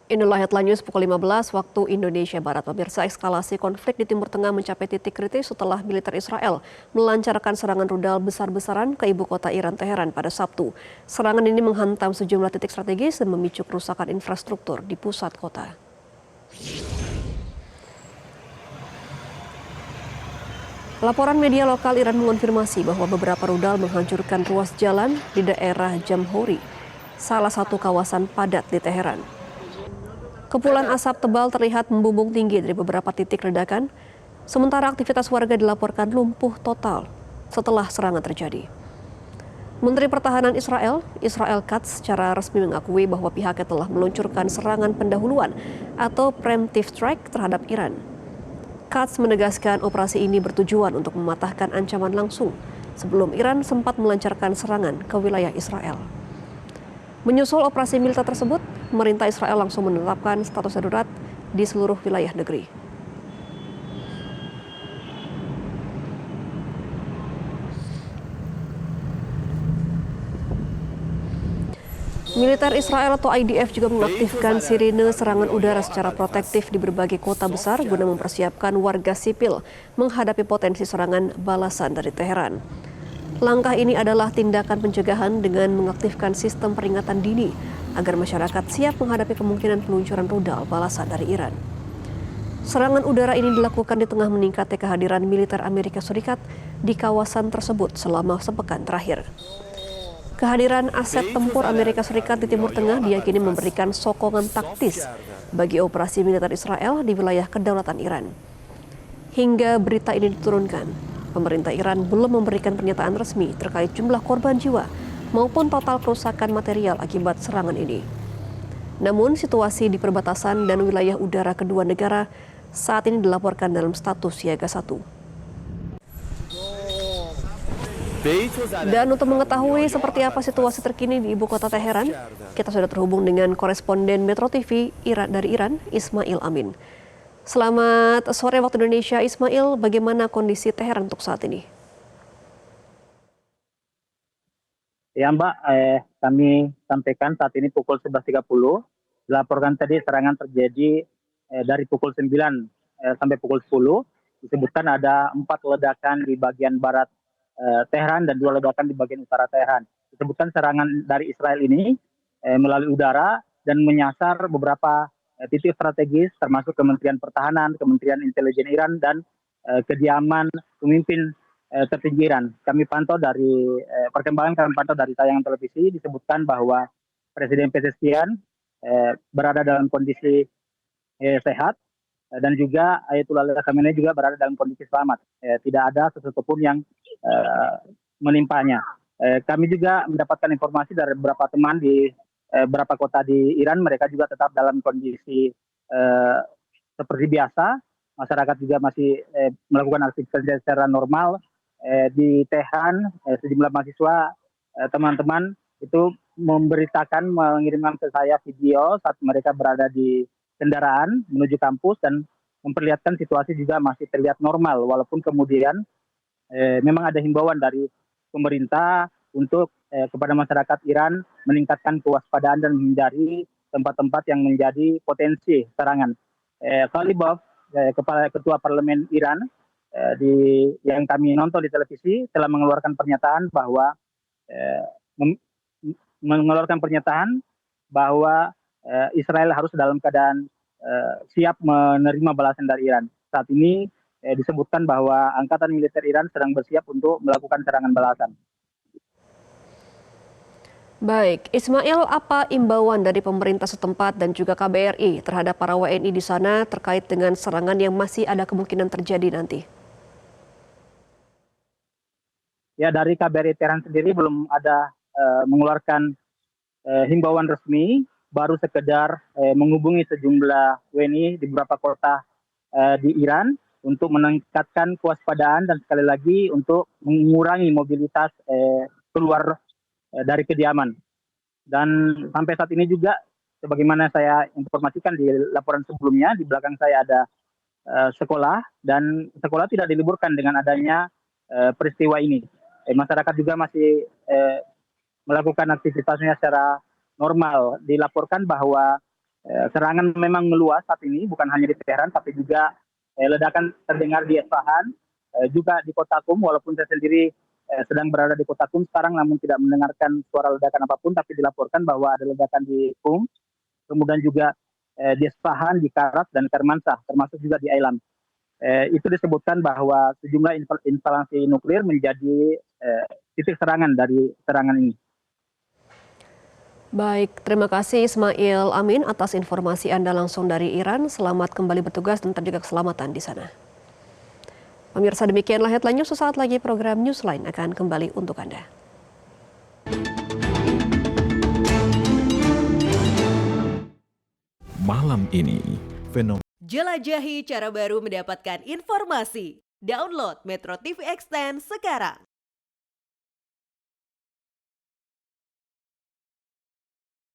Inilah headline news pukul 15 waktu Indonesia Barat. Pemirsa, eskalasi konflik di Timur Tengah mencapai titik kritis setelah militer Israel melancarkan serangan rudal besar-besaran ke ibu kota Iran, Teheran pada Sabtu. Serangan ini menghantam sejumlah titik strategis dan memicu kerusakan infrastruktur di pusat kota. Laporan media lokal Iran mengonfirmasi bahwa beberapa rudal menghancurkan ruas jalan di daerah Jamhuri, salah satu kawasan padat di Teheran. Kepulan asap tebal terlihat membumbung tinggi dari beberapa titik ledakan, sementara aktivitas warga dilaporkan lumpuh total setelah serangan terjadi. Menteri Pertahanan Israel, Israel Katz, secara resmi mengakui bahwa pihaknya telah meluncurkan serangan pendahuluan atau preemptive strike terhadap Iran. Katz menegaskan operasi ini bertujuan untuk mematahkan ancaman langsung sebelum Iran sempat melancarkan serangan ke wilayah Israel. Menyusul operasi militer tersebut, pemerintah Israel langsung menetapkan status darurat di seluruh wilayah negeri. Militer Israel atau IDF juga mengaktifkan sirine serangan udara secara protektif di berbagai kota besar guna mempersiapkan warga sipil menghadapi potensi serangan balasan dari Teheran. Langkah ini adalah tindakan pencegahan dengan mengaktifkan sistem peringatan dini agar masyarakat siap menghadapi kemungkinan peluncuran rudal balasan dari Iran. Serangan udara ini dilakukan di tengah meningkatnya kehadiran militer Amerika Serikat di kawasan tersebut selama sepekan terakhir. Kehadiran aset tempur Amerika Serikat di Timur Tengah diyakini memberikan sokongan taktis bagi operasi militer Israel di wilayah kedaulatan Iran. Hingga berita ini diturunkan, pemerintah Iran belum memberikan pernyataan resmi terkait jumlah korban jiwa maupun total kerusakan material akibat serangan ini. Namun situasi di perbatasan dan wilayah udara kedua negara saat ini dilaporkan dalam status siaga 1. Dan untuk mengetahui seperti apa situasi terkini di ibu kota Teheran, kita sudah terhubung dengan koresponden Metro TV dari Iran, Ismail Amin. Selamat sore waktu Indonesia, Ismail. Bagaimana kondisi Teheran untuk saat ini? Ya Mbak, kami sampaikan saat ini pukul 11.30. Dilaporkan tadi serangan terjadi dari pukul 9 sampai pukul 10. Disebutkan ada 4 ledakan di bagian barat Teheran dan 2 ledakan di bagian utara Teheran. Disebutkan serangan dari Israel ini melalui udara dan menyasar beberapa titik strategis termasuk Kementerian Pertahanan, Kementerian Intelijen Iran dan kediaman pemimpin tertinggi Iran. Kami pantau dari tayangan televisi disebutkan bahwa Presiden Pezeshkian berada dalam kondisi sehat dan juga Ayatullah Khamenei juga berada dalam kondisi selamat. Tidak ada sesuatu pun yang menimpanya. Kami juga mendapatkan informasi dari beberapa teman di beberapa kota di Iran, mereka juga tetap dalam kondisi seperti biasa. Masyarakat juga masih melakukan aktivitas secara normal. Di Teheran, sejumlah mahasiswa, teman-teman itu mengirimkan ke saya video saat mereka berada di kendaraan menuju kampus dan memperlihatkan situasi juga masih terlihat normal, walaupun kemudian memang ada himbauan dari pemerintah untuk kepada masyarakat Iran meningkatkan kewaspadaan dan menghindari tempat-tempat yang menjadi potensi serangan. Khalibov, Ketua Parlemen Iran, yang kami nonton di televisi, telah mengeluarkan pernyataan bahwa Israel harus dalam keadaan siap menerima balasan dari Iran. Saat ini disebutkan bahwa angkatan militer Iran sedang bersiap untuk melakukan serangan balasan. Baik, Ismail, apa imbauan dari pemerintah setempat dan juga KBRI terhadap para WNI di sana terkait dengan serangan yang masih ada kemungkinan terjadi nanti? Ya, dari KBRI Teheran sendiri belum ada mengeluarkan himbauan resmi, baru sekedar menghubungi sejumlah WNI di beberapa kota di Iran untuk meningkatkan kewaspadaan dan sekali lagi untuk mengurangi mobilitas keluar dari kediaman. Dan sampai saat ini juga, sebagaimana saya informasikan di laporan sebelumnya, di belakang saya ada sekolah, dan sekolah tidak diliburkan dengan adanya peristiwa ini. Masyarakat juga masih melakukan aktivitasnya secara normal. Dilaporkan bahwa Serangan memang meluas saat ini, bukan hanya di Teheran, tapi juga ledakan terdengar di Isfahan, juga di kota Qum, walaupun saya sendiri sedang berada di kota Qum sekarang, namun tidak mendengarkan suara ledakan apapun, tapi dilaporkan bahwa ada ledakan di Qum, kemudian juga di Isfahan, di Karat, dan Kermanshah, termasuk juga di Ailam. Itu disebutkan bahwa sejumlah instalasi nuklir menjadi titik serangan dari serangan ini. Baik, terima kasih Ismail Amin atas informasi Anda langsung dari Iran. Selamat kembali bertugas dan terjaga keselamatan di sana. Pemirsa, demikianlah headline news. Sesaat lagi program Newsline akan kembali untuk Anda. Malam ini, jelajahi cara baru mendapatkan informasi. Download Metro TV Extend sekarang.